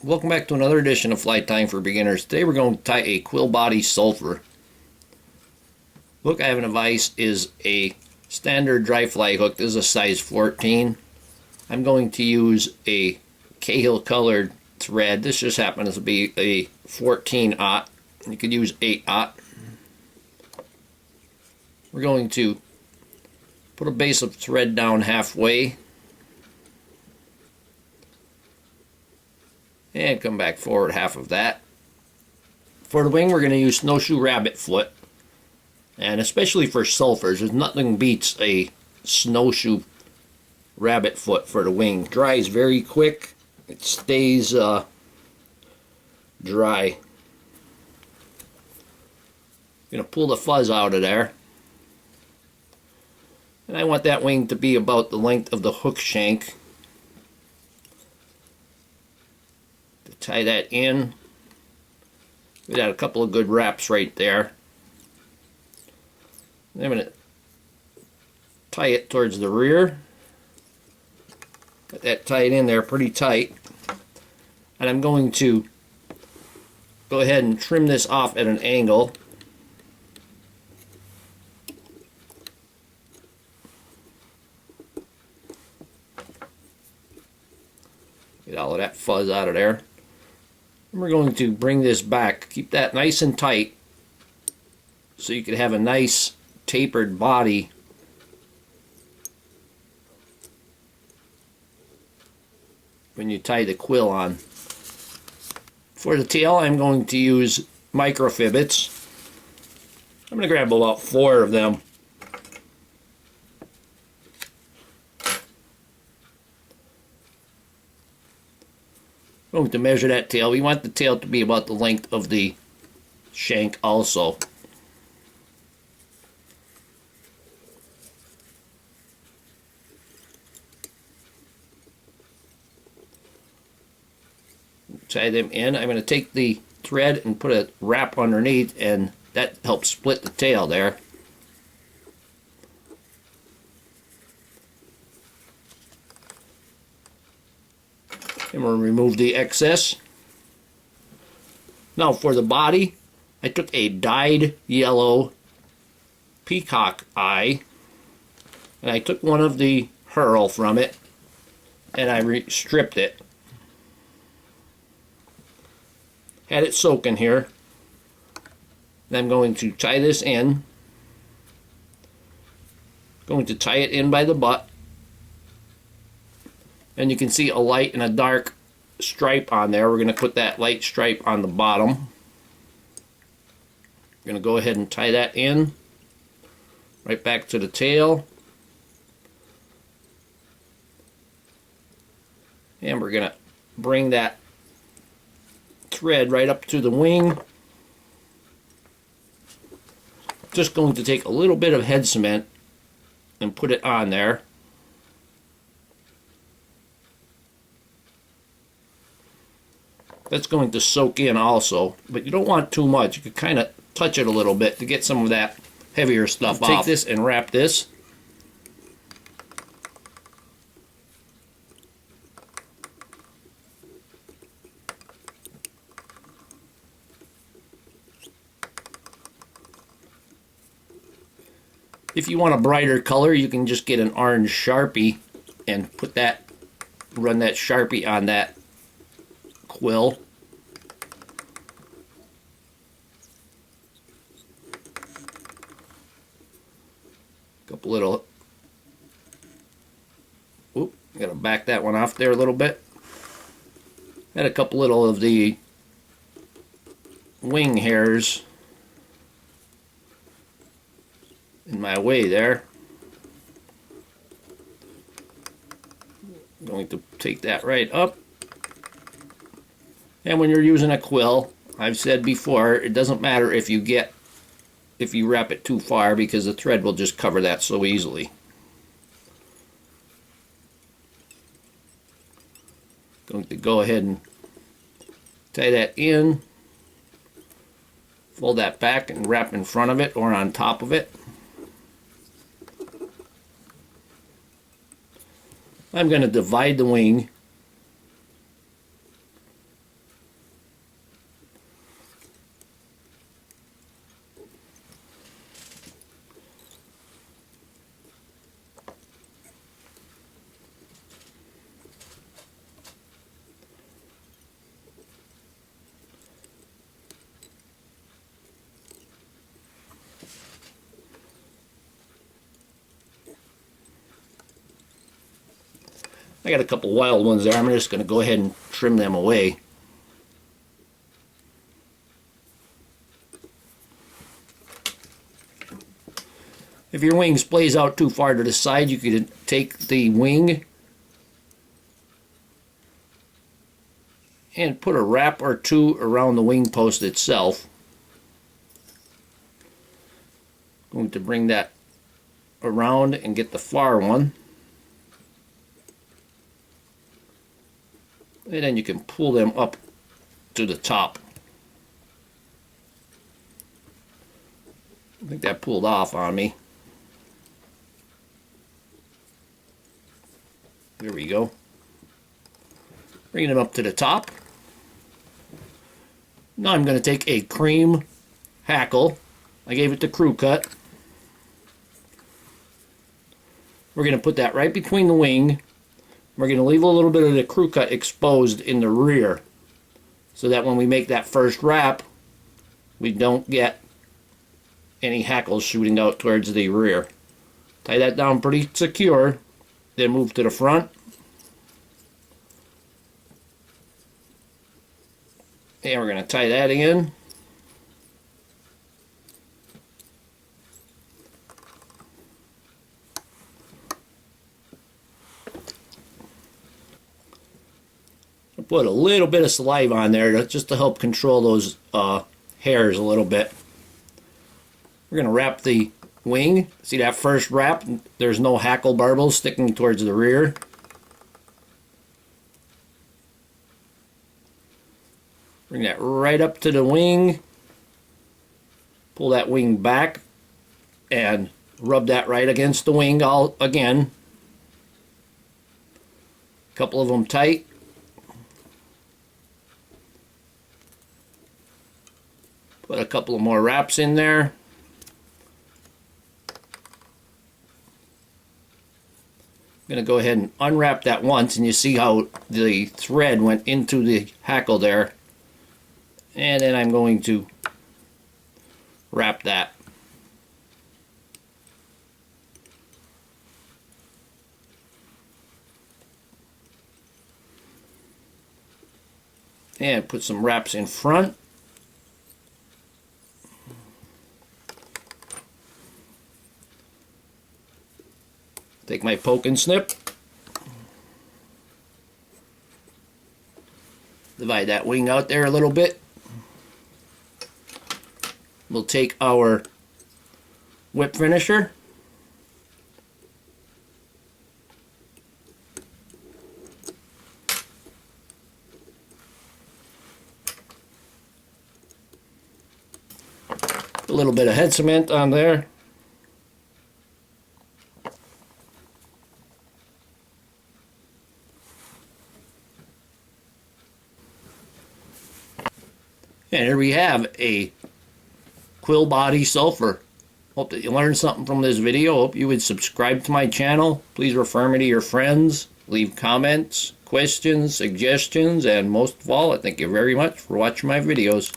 Welcome back to another edition of Flight Time for Beginners. Today we're going to tie a quill body sulfur. Hook I have in a vise is a standard dry fly hook. This is a size 14. I'm going to use a Cahill colored thread. This just happens to be a 14-aught. You could use 8-aught. We're going to put a base of thread down halfway and come back forward half of that. For the wing, we're going to use snowshoe rabbit foot, and especially for sulfurs, there's nothing beats a snowshoe rabbit foot for the wing. Dries very quick. It stays dry. Going to pull the fuzz out of there, and I want that wing to be about the length of the hook shank. Tie that in. We got a couple of good wraps right there. I'm going to tie it towards the rear. Got that tied in there pretty tight. And I'm going to go ahead and trim this off at an angle. Get all of that fuzz out of there. And we're going to bring this back, keep that nice and tight so you can have a nice tapered body when you tie the quill on. For the tail, I'm going to use micro Fibbets. I'm going to grab about 4 of them. Going to measure that tail. We want the tail to be about the length of the shank also. Tie them in. I'm going to take the thread and put a wrap underneath, and that helps split the tail there. And we'll remove the excess. Now for the body, I took a dyed yellow peacock eye, and I took one of the Herl from it, and I stripped it. Had it soaking here. And I'm going to tie this in. Going to tie it in by the butt. And you can see a light and a dark stripe on there. We're going to put that light stripe on the bottom. I'm going to go ahead and tie that in. Right back to the tail. And we're going to bring that thread right up to the wing. Just going to take a little bit of head cement and put it on there. That's going to soak in also, but you don't want too much. You can kind of touch it a little bit to get some of that heavier stuff off. Take this and wrap this. If you want a brighter color, you can just get an orange Sharpie and put that, run that Sharpie on that quill. Couple little, oop, gotta back that one off there a little bit. Had a couple little of the wing hairs in my way there. I'm going to take that right up. And when you're using a quill, I've said before, it doesn't matter if you wrap it too far, because the thread will just cover that so easily. Going to go ahead and tie that in, fold that back and wrap in front of it or on top of it. I'm going to divide the wing I got a couple wild ones there. I'm just going to go ahead and trim them away. If your wing splays out too far to the side, you could take the wing and put a wrap or two around the wing post itself. Going to bring that around and get the far one. And then you can pull them up to the top. I think that pulled off on me. There we go. Bringing them up to the top. Now I'm going to take a cream hackle. I gave it the crew cut. We're going to put that right between the wing. We're going to leave a little bit of the crew cut exposed in the rear, so that when we make that first wrap, we don't get any hackles shooting out towards the rear. Tie that down pretty secure, then move to the front. And we're going to tie that in. Put a little bit of saliva on there just to help control those hairs a little bit. We're going to wrap the wing. See that first wrap? There's no hackle barbels sticking towards the rear. Bring that right up to the wing. Pull that wing back and rub that right against the wing all again. A couple of them tight. Put a couple of more wraps in there. I'm going to go ahead and unwrap that once, and you see how the thread went into the hackle there. And then I'm going to wrap that. And put some wraps in front. Take my poke and snip. Divide that wing out there a little bit. We'll take our whip finisher. A little bit of head cement on there. And here we have a quill body sulfur. Hope that you learned something from this video. Hope you would subscribe to my channel. Please refer me to your friends. Leave comments, questions, suggestions, and most of all, I thank you very much for watching my videos.